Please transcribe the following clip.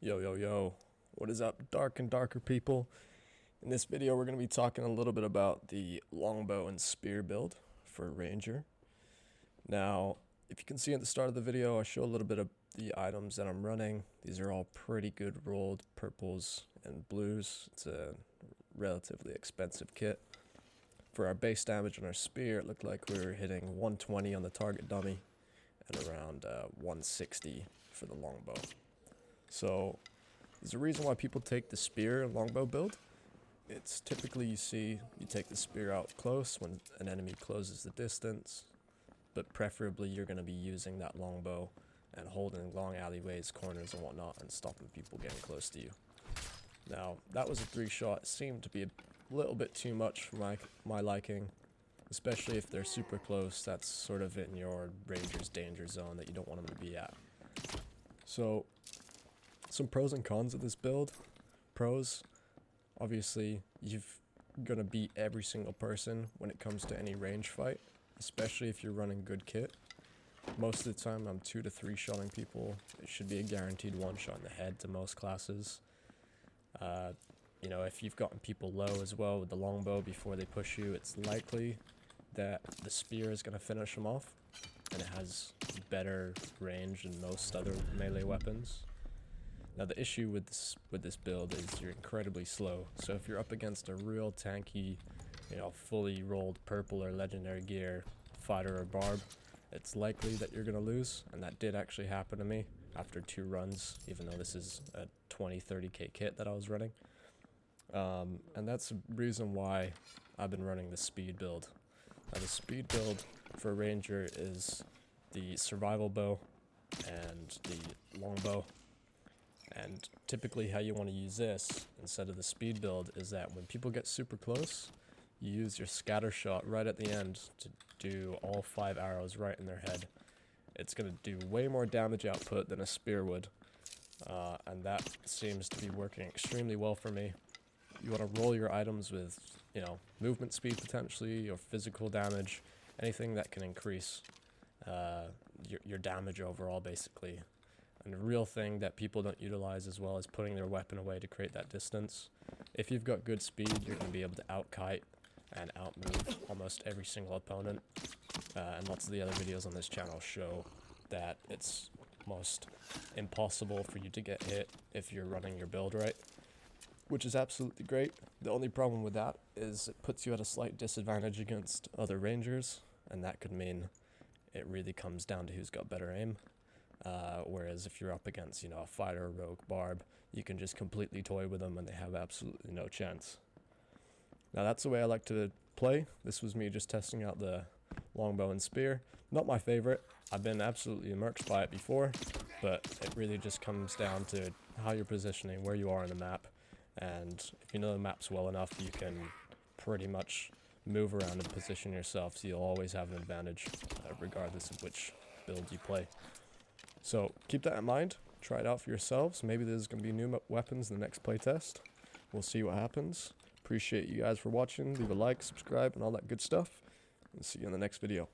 Yo, yo, yo. What is up, dark and darker people? In this video, we're going to be talking a little bit about the longbow and spear build for Ranger. Now, if you can see at the start of the video, I show a little bit of the items that I'm running. These are all pretty good rolled purples and blues. It's a relatively expensive kit. For our base damage on our spear, it looked like we were hitting 120 on the target dummy and around 160 for the longbow. So there's a reason why people take the spear longbow build. It's typically you take the spear out close when an enemy closes the distance, but preferably you're going to be using that longbow and holding long alleyways, corners and whatnot and stopping people getting close to you. Now that was a 3-shot. It seemed to be a little bit too much for my liking, especially if they're super close. That's sort of in your ranger's danger zone that you don't want them to be at. So some pros and cons of this build. Pros, obviously you're going to beat every single person when it comes to any range fight, especially if you're running good kit. Most of the time I'm 2 to 3 shotting people. It should be a guaranteed 1 shot in the head to most classes. You know, if you've gotten people low as well with the longbow before they push you, it's likely that the spear is going to finish them off, and it has better range than most other melee weapons. Now the issue with this build is you're incredibly slow, so if you're up against a real tanky, you know, fully rolled purple or legendary gear fighter or barb, it's likely that you're going to lose, and that did actually happen to me after 2 runs, even though this is a 20-30k kit that I was running. And that's the reason why I've been running the speed build. Now the speed build for Ranger is the survival bow and the longbow. And typically how you want to use this instead of the speed build is that when people get super close, you use your scatter shot right at the end to do all 5 arrows right in their head. It's going to do way more damage output than a spear would, and that seems to be working extremely well for me. You want to roll your items with, you know, movement speed potentially, or physical damage, anything that can increase your damage overall basically. And the real thing that people don't utilize as well is putting their weapon away to create that distance. If you've got good speed, you're going to be able to out-kite and out-move almost every single opponent. And lots of the other videos on this channel show that it's almost impossible for you to get hit if you're running your build right, which is absolutely great. The only problem with that is it puts you at a slight disadvantage against other rangers, and that could mean it really comes down to who's got better aim. Whereas if you're up against, you know, a fighter, rogue, barb, you can just completely toy with them and they have absolutely no chance. Now that's the way I like to play. This was me just testing out the longbow and spear. Not my favorite. I've been absolutely immersed by it before, but it really just comes down to how you're positioning, where you are on the map, and if you know the maps well enough, you can pretty much move around and position yourself, so you'll always have an advantage, regardless of which build you play. So keep that in mind, try it out for yourselves. Maybe there's going to be new weapons in the next playtest. We'll see what happens. Appreciate you guys for watching. Leave a like, subscribe, and all that good stuff. And see you in the next video.